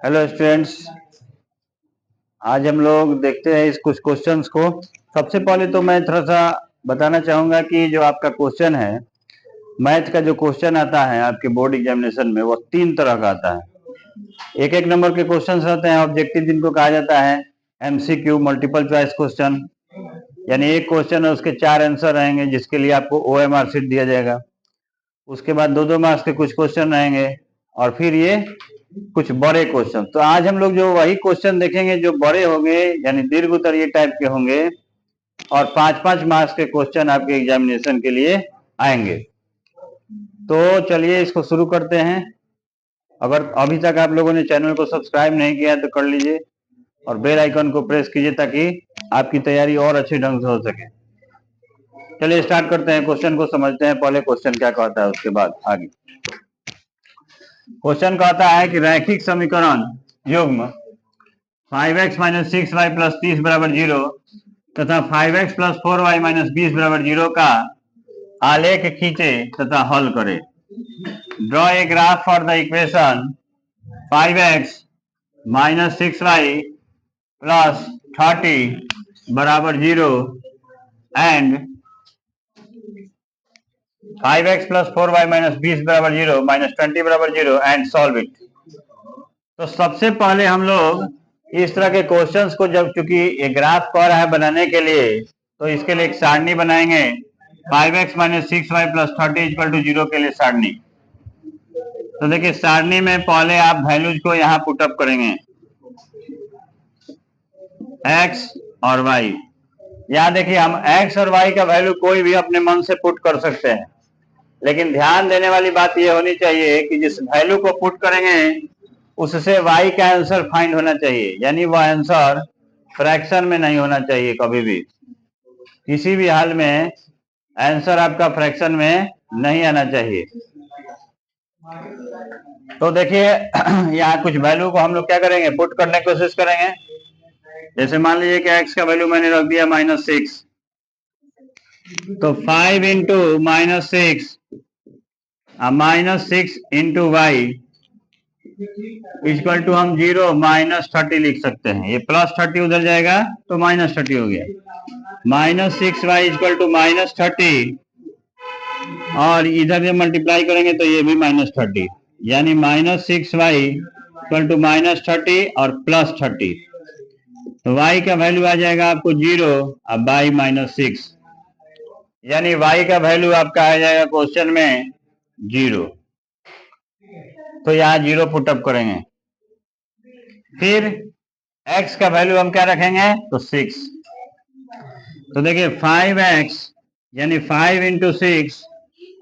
Hello students, आज हम लोग देखते हैं इस कुछ क्वेश्चंस को। सबसे पहले तो मैं थोड़ा सा बताना चाहूँगा कि जो आपका क्वेश्चन है, मैथ का जो क्वेश्चन आता है आपके बोर्ड एग्जामिनेशन में, वो 3 तरह का आता है। एक नंबर के क्वेश्चन रहते हैं ऑब्जेक्टिव, जिनको कहा जाता है MCQ, मल्टीपल चॉइस क्वेश्चन, यानी एक क्वेश्चन है उसके 4 आंसर रहेंगे, जिसके लिए आपको OMR शीट दिया जाएगा। उसके बाद 2-2 मार्क्स के कुछ क्वेश्चन रहेंगे, और फिर ये कुछ बड़े क्वेश्चन। तो आज हम लोग जो वही क्वेश्चन देखेंगे जो बड़े होंगे, यानी दीर्घ उत्तरीय टाइप के होंगे, और 5-5 मार्क्स के क्वेश्चन आपके एग्जामिनेशन के लिए आएंगे। तो चलिए इसको शुरू करते हैं। अगर अभी तक आप लोगों ने चैनल को सब्सक्राइब नहीं किया तो कर लीजिए, और बेल आइकन को प्रेस कीजिए ताकि आपकी तैयारी और अच्छे ढंग से हो सके। चलिए स्टार्ट करते हैं, क्वेश्चन को समझते हैं। पहले क्वेश्चन क्या कहता है, उसके बाद आगे। क्वेश्चन कहता है कि रैखिक समीकरण युग्म 5x - 6y + 30 = 0 तथा 5x + 4y - 20 = 0 का आलेख खींचे तथा हल करे। Draw a graph for the equation 5x - 6y + 30 = 0 and 5x + 4y - 20 = 0 - 20 = 0 and solve it. तो सबसे पहले हम लोग इस तरह के क्वेश्चंस को, जब चूंकि ये ग्राफ कह रहा है बनाने के लिए, तो इसके लिए एक सारणी बनाएंगे। 5x - 6y + 30 = 0 के लिए सारणी। तो देखिए, सारणी में पहले आप वैल्यूज को यहाँ पुटअप करेंगे, x और y। यहाँ देखिए, हम x और y का वैल्यू कोई भी अपने मन से पुट कर सकते हैं, लेकिन ध्यान देने वाली बात यह होनी चाहिए कि जिस वैल्यू को पुट करेंगे उससे y का आंसर फाइंड होना चाहिए, यानी वह आंसर फ्रैक्शन में नहीं होना चाहिए। कभी भी किसी भी हाल में आंसर आपका फ्रैक्शन में नहीं आना चाहिए। तो देखिए, यहाँ कुछ वैल्यू को हम लोग क्या करेंगे, पुट करने की कोशिश करेंगे। जैसे मान लीजिए कि x का वैल्यू मैंने रख दिया -6, तो 5 into -6 -6 into Y equal to हम 0 -30 लिख सकते हैं। ये +30 उधर जाएगा तो -30 हो गया। -6y इक्वल टू -30, और इधर से मल्टीप्लाई करेंगे तो ये भी -30, यानी -6y इक्वल टू -30 और +30। तो y का वैल्यू आ जाएगा आपको 0 और बाई -6, यानी y का वैल्यू आपका आ जाएगा क्वेश्चन में 0। तो यहाँ 0 पुटअप करेंगे। फिर x का वैल्यू हम क्या रखेंगे, तो 6। तो देखिए 5x यानी 5 इंटू 6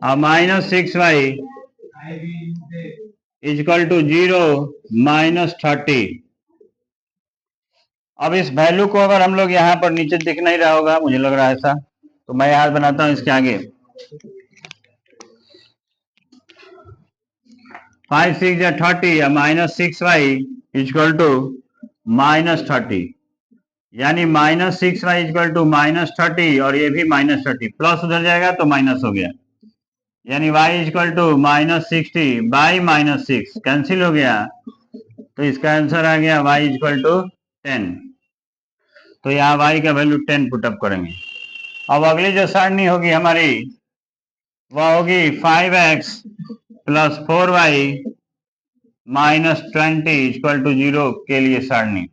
और -6y इक्वल टू 0 -30। अब इस वैल्यू को अगर हम लोग यहाँ पर नीचे दिख नहीं रहा होगा, मुझे लग रहा है ऐसा, तो मैं याद बनाता हूँ इसके आगे। 5 6 या 30 या -6y इक्वल टू -30, यानी -6y इक्वल टू -30, और ये भी -30, प्लस उधर जाएगा तो माइनस हो गया, यानी y equal to -60 by -6 cancel हो गया। तो इसका आंसर आ गया y इक्वल टू 10। तो यहाँ y का वैल्यू 10 पुटअप करेंगे। अब अगली जो सारणी होगी हमारी, वह होगी 5x + 4y - 20 इक्वल टू 0 के लिए सारणी।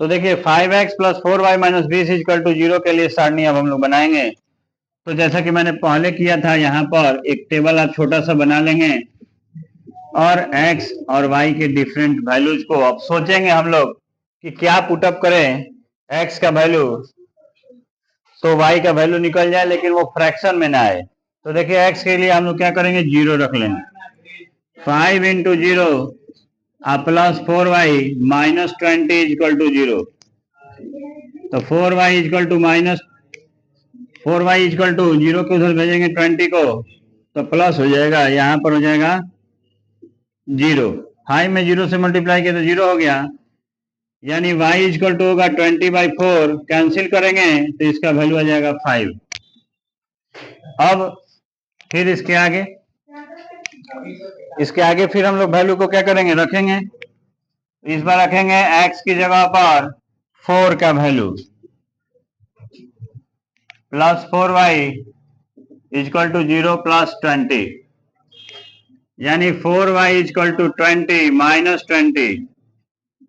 तो देखिए 5x + 4y - 20 इक्वल टू 0 के लिए सारणी अब हम लोग बनाएंगे। तो जैसा कि मैंने पहले किया था, यहाँ पर एक टेबल आप छोटा सा बना लेंगे, और x और y के डिफरेंट वैल्यूज को अब सोचेंगे हम लोग कि क्या पुटअप करें। x का वैल्यू तो y का वैल्यू निकल जाए, लेकिन वो फ्रैक्शन में ना आए। तो देखिए x के लिए हम लोग क्या करेंगे, 0 रख लेंगे। 5 into 0 plus 4y - 20 equal to 0। तो 4y इक्वल टू 0 के उधर भेजेंगे 20 को, तो प्लस हो जाएगा, यहाँ पर हो जाएगा 0। 5 में 0 से मल्टीप्लाई किया तो 0 हो गया। यानी y इक्वल टू होगा 20/4, कैंसिल करेंगे तो इसका वैल्यू आ जाएगा 5। अब फिर इसके आगे फिर हम लोग वैल्यू को क्या करेंगे, रखेंगे। इस बार रखेंगे x की जगह पर 4 का value plus 4y equal to 0 plus 20, यानी 4y इक्वल टू 20 माइनस 20,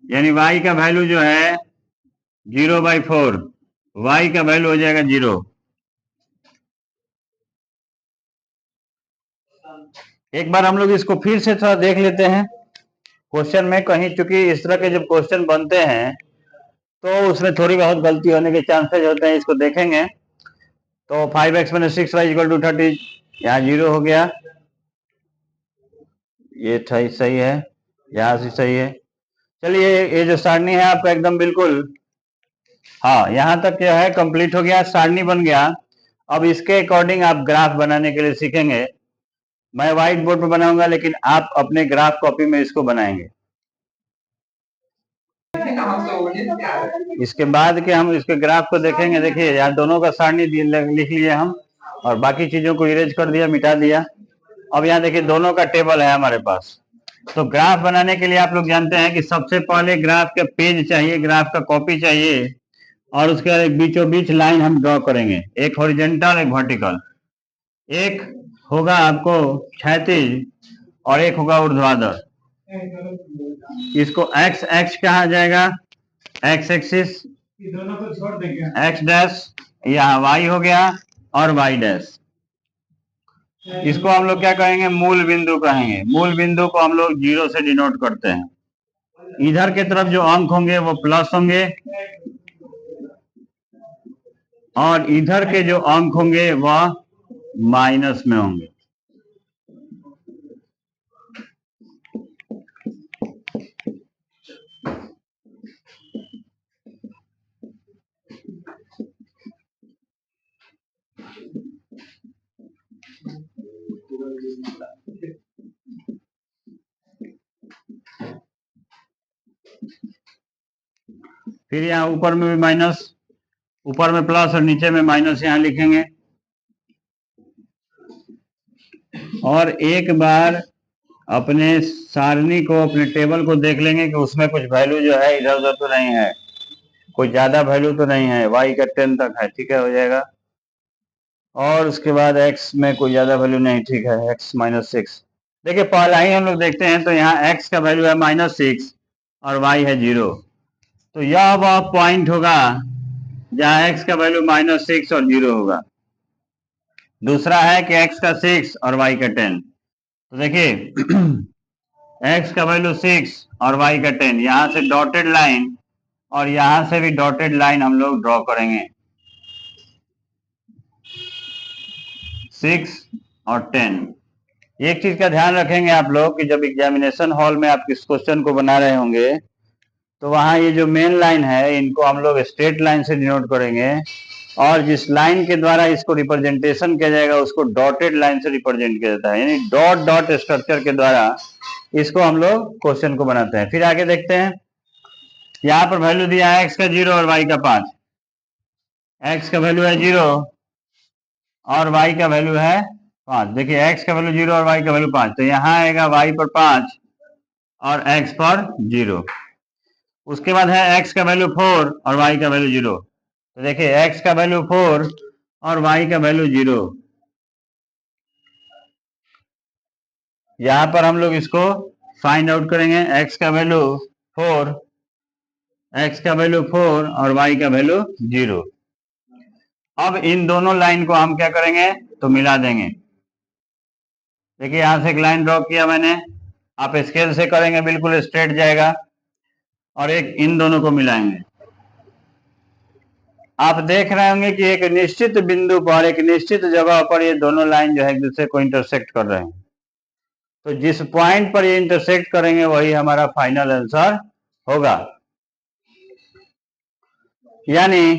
यानी y का वैल्यू जो है 0/4, y का वैल्यू हो जाएगा 0। एक बार हम लोग इसको फिर से थोड़ा देख लेते हैं क्वेश्चन में, कहीं चूंकि इस तरह के जब क्वेश्चन बनते हैं तो उसमें थोड़ी बहुत गलती होने के चांसेस होते हैं। इसको देखेंगे तो 5x minus 6y equal to 30, यहाँ 0 हो गया, ये सही है, यहाँ से सही है। चलिए ये जो सारणी है आपका एकदम बिल्कुल, हाँ यहाँ तक क्या है कंप्लीट हो गया, सारणी बन गया। अब इसके अकॉर्डिंग आप ग्राफ बनाने के लिए सीखेंगे। मैं व्हाइट बोर्ड पर बनाऊंगा लेकिन आप अपने ग्राफ कॉपी में इसको बनाएंगे। इसके बाद के हम इसके ग्राफ को देखेंगे। देखिए यहाँ दोनों का सारणी लिख लिए हम, और बाकी चीजों को इरेज कर दिया, मिटा दिया। अब यहाँ देखिए दोनों का टेबल है हमारे पास। तो ग्राफ बनाने के लिए आप लोग जानते हैं कि सबसे पहले ग्राफ का पेज चाहिए, ग्राफ का कॉपी चाहिए, और उसके बाद बीचों बीच लाइन हम ड्रॉ करेंगे, एक हॉरिजॉन्टल एक वर्टिकल। एक होगा आपको क्षैतिज और एक होगा ऊर्ध्वाधर। इसको एक्स एक्स कहा जाएगा, एक्स एक्सिस, दोनों को छोड़ देंगे, एक्स डैश, यहाँ वाई हो गया, और वाई डैश। इसको हम लोग क्या कहेंगे, मूल बिंदु कहेंगे। मूल बिंदु को हम लोग 0 से डिनोट करते हैं। इधर के तरफ जो अंक होंगे वो प्लस होंगे, और इधर के जो अंक होंगे वह माइनस में होंगे। फिर यहाँ ऊपर में भी माइनस, ऊपर में प्लस और नीचे में माइनस यहाँ लिखेंगे। और एक बार अपने सारणी को, अपने टेबल को देख लेंगे कि उसमें कुछ वैल्यू जो है इधर उधर तो नहीं है, कोई ज्यादा वैल्यू तो नहीं है, y का 10 तक है, ठीक है, हो जाएगा। और उसके बाद x में कोई ज्यादा वैल्यू नहीं, ठीक है, x माइनस 6। देखिए पहला ही हम लोग देखते हैं तो यहाँ x का वैल्यू है -6 और y है 0। तो यह वह पॉइंट होगा जहाँ x का वैल्यू -6 और 0 होगा। दूसरा है कि x का 6 और y का 10। तो देखिए x का वैल्यू 6 और y का 10, यहाँ से डॉटेड लाइन और यहाँ से भी डॉटेड लाइन हम लोग ड्रॉ करेंगे, 6 और 10। एक चीज का ध्यान रखेंगे आप लोग कि जब एग्जामिनेशन हॉल में आप इस क्वेश्चन को बना रहे होंगे तो वहां ये जो मेन लाइन है इनको हम लोग स्ट्रेट लाइन से डिनोट करेंगे, और जिस लाइन के द्वारा इसको रिप्रेजेंटेशन किया जाएगा उसको डॉटेड लाइन से रिप्रेजेंट किया जाता है, यानी डॉट डॉट स्ट्रक्चर के द्वारा इसको हम लोग क्वेश्चन को बनाते हैं। फिर आगे देखते हैं, यहाँ पर वैल्यू दिया है x का 0 और y का 5। x का वैल्यू है 0 और y का वैल्यू है 5। देखिए x का वैल्यू 0 और y का वैल्यू 5, तो यहाँ आएगा y पर 5 और x पर 0। उसके बाद है x का वैल्यू 4 और y का वैल्यू 0। तो देखिए x का वैल्यू 4 और y का वैल्यू 0। यहाँ पर हम लोग इसको फाइंड आउट करेंगे, x का वैल्यू 4, x का वैल्यू 4 और y का वैल्यू 0। अब इन दोनों लाइन को हम क्या करेंगे, तो मिला देंगे। देखिए यहां से एक लाइन ड्रॉ किया मैंने, आप स्केल से करेंगे बिल्कुल स्ट्रेट जाएगा, और एक इन दोनों को मिलाएंगे। आप देख रहे होंगे कि एक निश्चित बिंदु पर, एक निश्चित जगह पर ये दोनों लाइन जो है एक दूसरे को इंटरसेक्ट कर रहे हैं। तो जिस पॉइंट पर ये इंटरसेक्ट करेंगे वही हमारा फाइनल आंसर होगा। यानी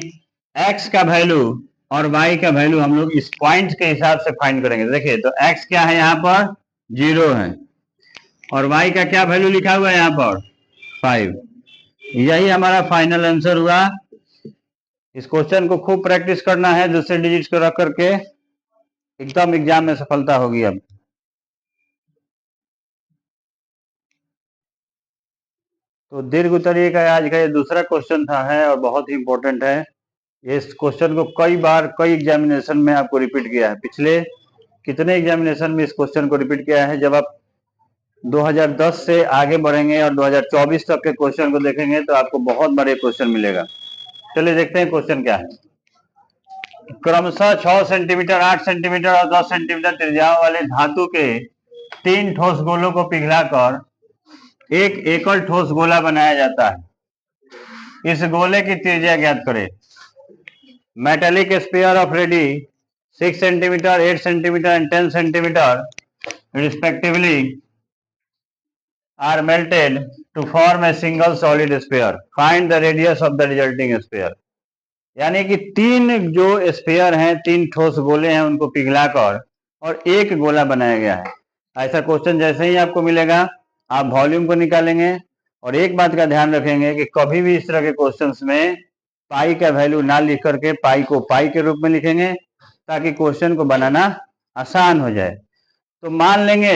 x का वैल्यू और y का वैल्यू हम लोग इस पॉइंट के हिसाब से फाइंड करेंगे। देखिए तो x क्या है, यहाँ पर 0 है, और y का क्या वैल्यू लिखा हुआ है यहाँ पर 5। यही हमारा फाइनल आंसर हुआ। इस क्वेश्चन को खूब प्रैक्टिस करना है, दूसरे डिजिट्स को रख करके एकदम एग्जाम में सफलता होगी। अब तो दीर्घ उत्तरीय का आज का ये दूसरा क्वेश्चन था है और बहुत ही इंपॉर्टेंट है। इस क्वेश्चन को कई बार कई एग्जामिनेशन में आपको रिपीट किया है। पिछले कितने एग्जामिनेशन में इस क्वेश्चन को रिपीट किया है। जब आप 2010 से आगे बढ़ेंगे और 2024 तक के क्वेश्चन को देखेंगे तो आपको बहुत बड़े क्वेश्चन मिलेगा। चलिए देखते हैं क्वेश्चन क्या है। क्रमशः 6 सेंटीमीटर, 8 सेंटीमीटर और 10 सेंटीमीटर त्रिज्याओं वाले धातु के 3 ठोस गोलों को पिघलाकर एक एकल ठोस गोला बनाया जाता है। इस गोले की त्रिज्या ज्ञात करें। Metallic sphere of ready 6 centimetre, 8 centimetre and 10 centimetre respectively are melted to form a single solid sphere. Find the radius of the resulting sphere. यानी कि 3 जो स्फीयर हैं, 3 ठोस गोले हैं, उनको पिघलाकर और एक गोला बनाया गया है। ऐसा क्वेश्चन जैसे ही आपको मिलेगा आप वॉल्यूम को निकालेंगे और एक बात का ध्यान रखेंगे कि कभी भी इस तरह के क्वेश्चंस में पाई का वैल्यू ना लिख करके पाई को पाई के रूप में लिखेंगे ताकि क्वेश्चन को बनाना आसान हो जाए। तो मान लेंगे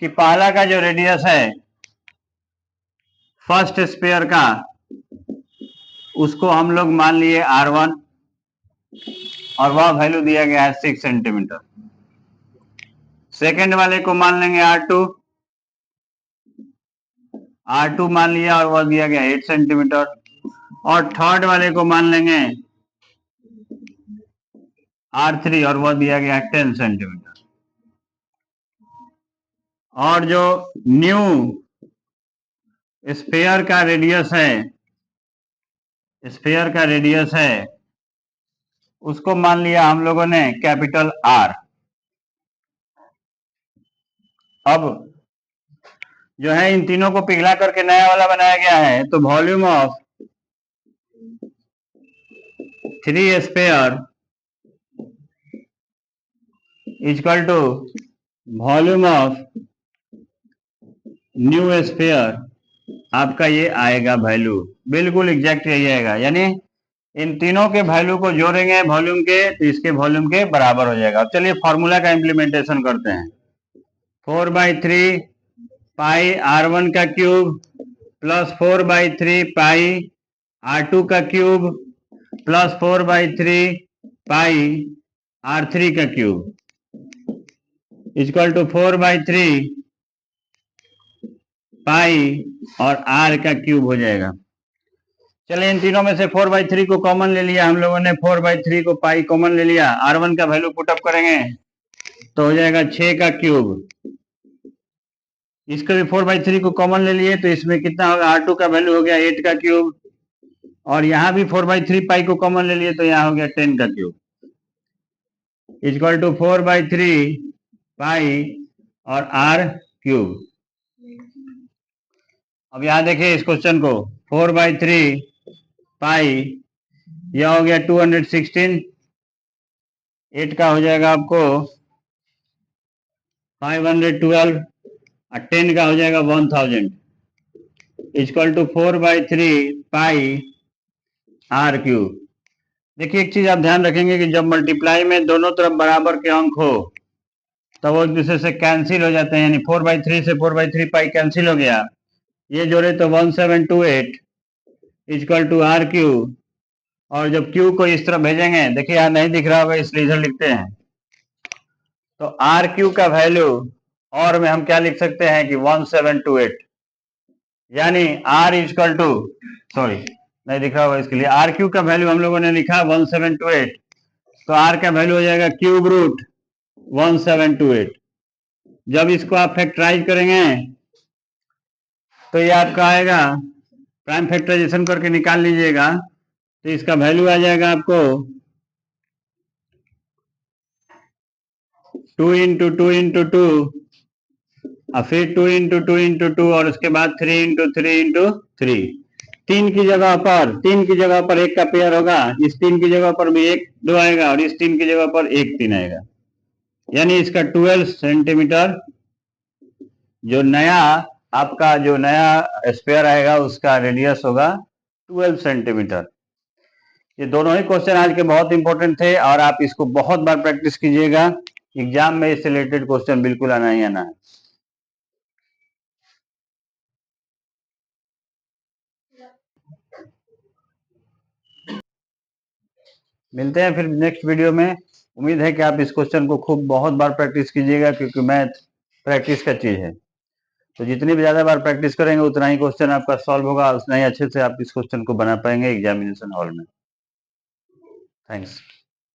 कि पहला का जो रेडियस है फर्स्ट स्फीयर का, उसको हम लोग मान लिए R1 और वह वैल्यू दिया गया है 6 सेंटीमीटर। सेकेंड वाले को मान लेंगे R2 मान लिया और वह दिया गया 8 सेंटीमीटर। और थर्ड वाले को मान लेंगे R3 और वह दिया गया 10 सेंटीमीटर। और जो न्यू स्फीयर का रेडियस है उसको मान लिया हम लोगों ने कैपिटल R। अब जो है इन तीनों को पिघला करके नया वाला बनाया गया है, तो volume of 3 sphere equal to volume of new sphere, आपका ये आएगा वैल्यू, बिल्कुल एग्जैक्ट यही आएगा। यानी इन तीनों के वैल्यू को जोड़ेंगे वॉल्यूम के तो इसके वॉल्यूम के बराबर हो जाएगा। अब चलिए फॉर्मूला का इंप्लीमेंटेशन करते हैं। 4/3 पाई R1 का क्यूब प्लस 4/3 पाई R2 का क्यूब प्लस 4/3 पाई R3 का क्यूब इक्वल टू 4/3 पाई और R का क्यूब हो जाएगा। चलिए इन तीनों में से 4/3 को कॉमन ले लिया हम लोगों ने, 4/3 को पाई कॉमन ले लिया। R1 का वैल्यू पुटअप करेंगे तो हो जाएगा 6 का क्यूब। इसको भी 4/3 को कॉमन ले लिए तो इसमें कितना होगा, R2 का वैल्यू हो गया 8 का क्यूब। और यहाँ भी 4/3 पाई को कॉमन ले लिए तो यहाँ हो गया 10 का क्यूब इक्वल टू 4/3 पाई और R क्यूब। अब यहाँ देखिए इस क्वेश्चन को, 4/3 पाई यह हो गया 216, 8 का हो जाएगा आपको 512 और 10 का हो जाएगा 1000 equal to 4/3 pi R cube. देखिए एक चीज आप ध्यान रखेंगे कि जब मल्टीप्लाई में दोनों तरफ बराबर के अंक हो तो वो एक दूसरे से कैंसिल हो जाते हैं। यानी 4/3 से 4/3 पाई कैंसिल हो गया, ये जोड़े तो 1728 इक्वल टू R क्यूब। और जब Q को इस तरफ भेजेंगे, देखिए यहाँ नहीं दिख रहा होगा इसलिए इधर लिखते हैं, तो RQ का वैल्यू और में हम क्या लिख सकते हैं कि 1728, यानी R इक्वल टू, सॉरी नहीं दिख रहा होगा इसके लिए, RQ का वैल्यू हम लोगों ने लिखा 1728, तो R का वैल्यू हो जाएगा क्यूब रूट 1728। जब इसको आप फैक्टराइज करेंगे तो ये आपका आएगा, प्राइम फैक्टराइजेशन करके निकाल लीजिएगा तो इसका वैल्यू आ जाएगा आपको 2 इंटू 2 इंटू 2 और फिर 2 इंटू 2 इंटू 2 और उसके बाद 3 इंटू 3 इंटू 3। 3 की जगह पर 1 का पेयर होगा, इस 3 की जगह पर भी 1 2 आएगा और इस 3 की जगह पर 1 3 आएगा। यानी इसका 12 सेंटीमीटर जो नया आपका जो नया स्पेयर आएगा उसका रेडियस होगा 12 सेंटीमीटर। ये दोनों ही क्वेश्चन आज के बहुत इंपॉर्टेंट थे और आप इसको बहुत बार प्रैक्टिस कीजिएगा। एग्जाम में इससे रिलेटेड क्वेश्चन बिल्कुल आना ही आना है। मिलते हैं फिर नेक्स्ट वीडियो में। उम्मीद है कि आप इस क्वेश्चन को खूब बहुत बार प्रैक्टिस कीजिएगा, क्योंकि मैथ प्रैक्टिस का चीज है। तो जितनी भी ज्यादा बार प्रैक्टिस करेंगे उतना ही क्वेश्चन आपका सॉल्व होगा, उतना ही अच्छे से आप इस क्वेश्चन को बना पाएंगे एग्जामिनेशन हॉल में। थैंक्स।